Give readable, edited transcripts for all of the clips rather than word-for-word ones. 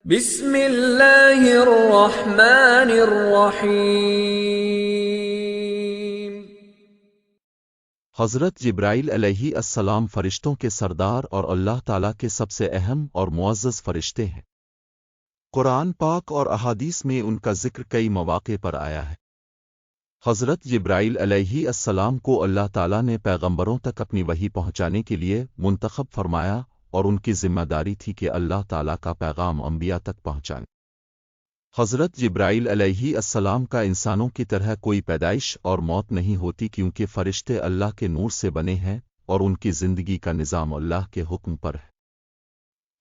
بسم اللہ الرحمن الرحیم۔ حضرت جبرائیل علیہ السلام فرشتوں کے سردار اور اللہ تعالیٰ کے سب سے اہم اور معزز فرشتے ہیں۔ قرآن پاک اور احادیث میں ان کا ذکر کئی مواقع پر آیا ہے۔ حضرت جبرائیل علیہ السلام کو اللہ تعالیٰ نے پیغمبروں تک اپنی وحی پہنچانے کے لیے منتخب فرمایا اور ان کی ذمہ داری تھی کہ اللہ تعالیٰ کا پیغام انبیاء تک پہنچائیں۔ حضرت جبرائیل علیہ السلام کا انسانوں کی طرح کوئی پیدائش اور موت نہیں ہوتی، کیونکہ فرشتے اللہ کے نور سے بنے ہیں اور ان کی زندگی کا نظام اللہ کے حکم پر ہے۔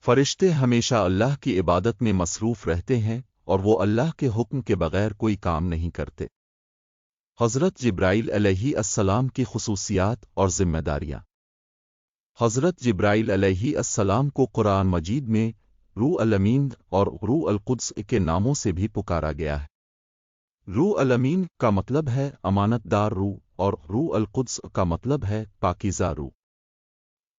فرشتے ہمیشہ اللہ کی عبادت میں مصروف رہتے ہیں اور وہ اللہ کے حکم کے بغیر کوئی کام نہیں کرتے۔ حضرت جبرائیل علیہ السلام کی خصوصیات اور ذمہ داریاں۔ حضرت جبرائیل علیہ السلام کو قرآن مجید میں روح الامین اور روح القدس کے ناموں سے بھی پکارا گیا ہے۔ روح الامین کا مطلب ہے امانت دار روح اور روح القدس کا مطلب ہے پاکیزہ روح۔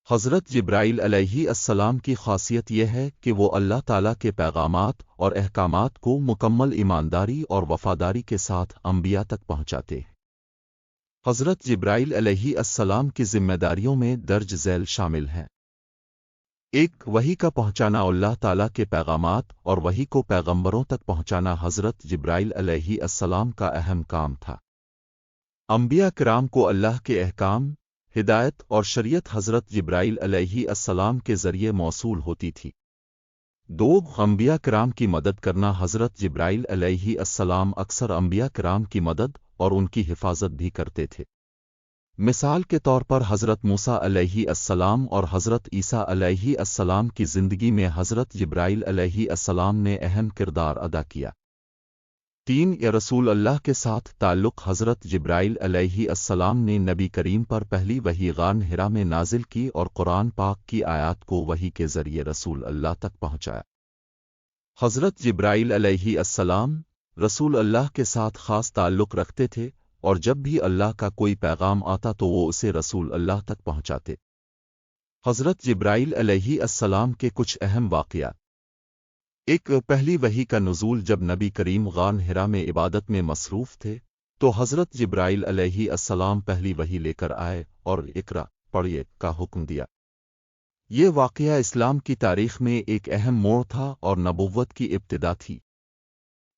حضرت جبرائیل علیہ السلام کی خاصیت یہ ہے کہ وہ اللہ تعالیٰ کے پیغامات اور احکامات کو مکمل ایمانداری اور وفاداری کے ساتھ انبیاء تک پہنچاتے ہیں۔ حضرت جبرائیل علیہ السلام کی ذمہ داریوں میں درج ذیل شامل ہیں: 1. وحی کا پہنچانا۔ اللہ تعالیٰ کے پیغامات اور وحی کو پیغمبروں تک پہنچانا حضرت جبرائیل علیہ السلام کا اہم کام تھا۔ انبیاء کرام کو اللہ کے احکام، ہدایت اور شریعت حضرت جبرائیل علیہ السلام کے ذریعے موصول ہوتی تھی۔ 2. انبیاء کرام کی مدد کرنا۔ حضرت جبرائیل علیہ السلام اکثر انبیاء کرام کی مدد اور ان کی حفاظت بھی کرتے تھے۔ مثال کے طور پر حضرت موسیٰ علیہ السلام اور حضرت عیسیٰ علیہ السلام کی زندگی میں حضرت جبرائیل علیہ السلام نے اہم کردار ادا کیا۔ 3. یا رسول اللہ کے ساتھ تعلق۔ حضرت جبرائیل علیہ السلام نے نبی کریم پر پہلی وحی غار حرا میں نازل کی اور قرآن پاک کی آیات کو وحی کے ذریعے رسول اللہ تک پہنچایا۔ حضرت جبرائیل علیہ السلام رسول اللہ کے ساتھ خاص تعلق رکھتے تھے اور جب بھی اللہ کا کوئی پیغام آتا تو وہ اسے رسول اللہ تک پہنچاتے۔ حضرت جبرائیل علیہ السلام کے کچھ اہم واقعات۔ 1. پہلی وحی کا نزول۔ جب نبی کریم غار حرا میں عبادت میں مصروف تھے تو حضرت جبرائیل علیہ السلام پہلی وحی لے کر آئے اور اقرا پڑھیے کا حکم دیا۔ یہ واقعہ اسلام کی تاریخ میں ایک اہم موڑ تھا اور نبوت کی ابتدا تھی۔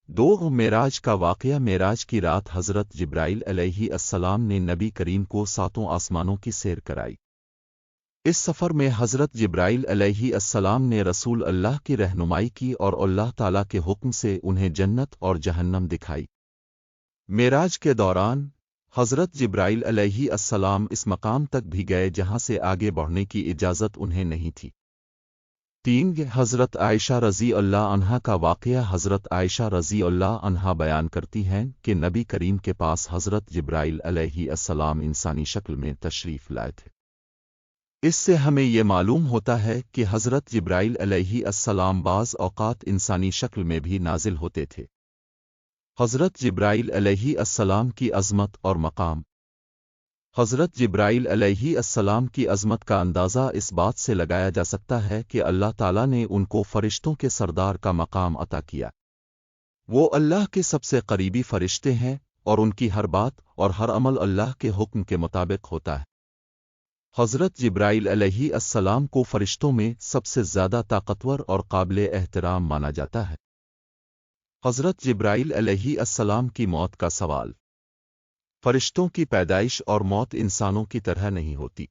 2. معراج کا واقعہ۔ معراج کی رات حضرت جبرائیل علیہ السلام نے نبی کریم کو 7 آسمانوں کی سیر کرائی۔ اس سفر میں حضرت جبرائیل علیہ السلام نے رسول اللہ کی رہنمائی کی اور اللہ تعالیٰ کے حکم سے انہیں جنت اور جہنم دکھائی۔ معراج کے دوران حضرت جبرائیل علیہ السلام اس مقام تک بھی گئے جہاں سے آگے بڑھنے کی اجازت انہیں نہیں تھی۔ 3. حضرت عائشہ رضی اللہ عنہا کا واقعہ۔ حضرت عائشہ رضی اللہ عنہا بیان کرتی ہیں کہ نبی کریم کے پاس حضرت جبرائیل علیہ السلام انسانی شکل میں تشریف لائے تھے۔ اس سے ہمیں یہ معلوم ہوتا ہے کہ حضرت جبرائیل علیہ السلام بعض اوقات انسانی شکل میں بھی نازل ہوتے تھے۔ حضرت جبرائیل علیہ السلام کی عظمت اور مقام۔ حضرت جبرائیل علیہ السلام کی عظمت کا اندازہ اس بات سے لگایا جا سکتا ہے کہ اللہ تعالیٰ نے ان کو فرشتوں کے سردار کا مقام عطا کیا۔ وہ اللہ کے سب سے قریبی فرشتے ہیں اور ان کی ہر بات اور ہر عمل اللہ کے حکم کے مطابق ہوتا ہے۔ حضرت جبرائیل علیہ السلام کو فرشتوں میں سب سے زیادہ طاقتور اور قابل احترام مانا جاتا ہے۔ حضرت جبرائیل علیہ السلام کی موت کا سوال۔ فرشتوں کی پیدائش اور موت انسانوں کی طرح نہیں ہوتی۔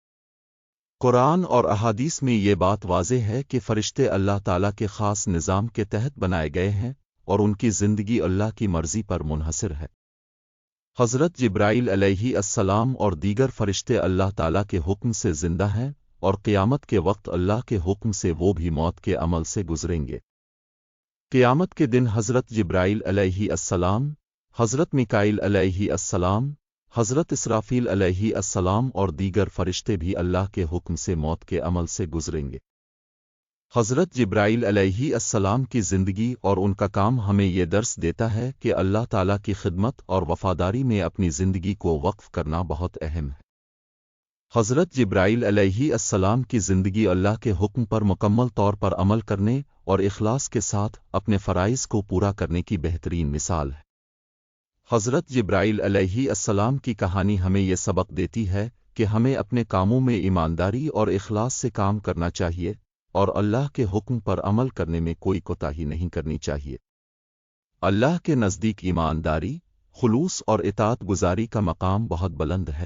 قرآن اور احادیث میں یہ بات واضح ہے کہ فرشتے اللہ تعالیٰ کے خاص نظام کے تحت بنائے گئے ہیں اور ان کی زندگی اللہ کی مرضی پر منحصر ہے۔ حضرت جبرائیل علیہ السلام اور دیگر فرشتے اللہ تعالیٰ کے حکم سے زندہ ہیں اور قیامت کے وقت اللہ کے حکم سے وہ بھی موت کے عمل سے گزریں گے۔ قیامت کے دن حضرت جبرائیل علیہ السلام، حضرت میکائیل علیہ السلام، حضرت اسرافیل علیہ السلام اور دیگر فرشتے بھی اللہ کے حکم سے موت کے عمل سے گزریں گے۔ حضرت جبرائیل علیہ السلام کی زندگی اور ان کا کام ہمیں یہ درس دیتا ہے کہ اللہ تعالیٰ کی خدمت اور وفاداری میں اپنی زندگی کو وقف کرنا بہت اہم ہے۔ حضرت جبرائیل علیہ السلام کی زندگی اللہ کے حکم پر مکمل طور پر عمل کرنے اور اخلاص کے ساتھ اپنے فرائض کو پورا کرنے کی بہترین مثال ہے۔ حضرت جبرائیل علیہ السلام کی کہانی ہمیں یہ سبق دیتی ہے کہ ہمیں اپنے کاموں میں ایمانداری اور اخلاص سے کام کرنا چاہیے اور اللہ کے حکم پر عمل کرنے میں کوئی کوتاہی نہیں کرنی چاہیے۔ اللہ کے نزدیک ایمانداری، خلوص اور اطاعت گزاری کا مقام بہت بلند ہے۔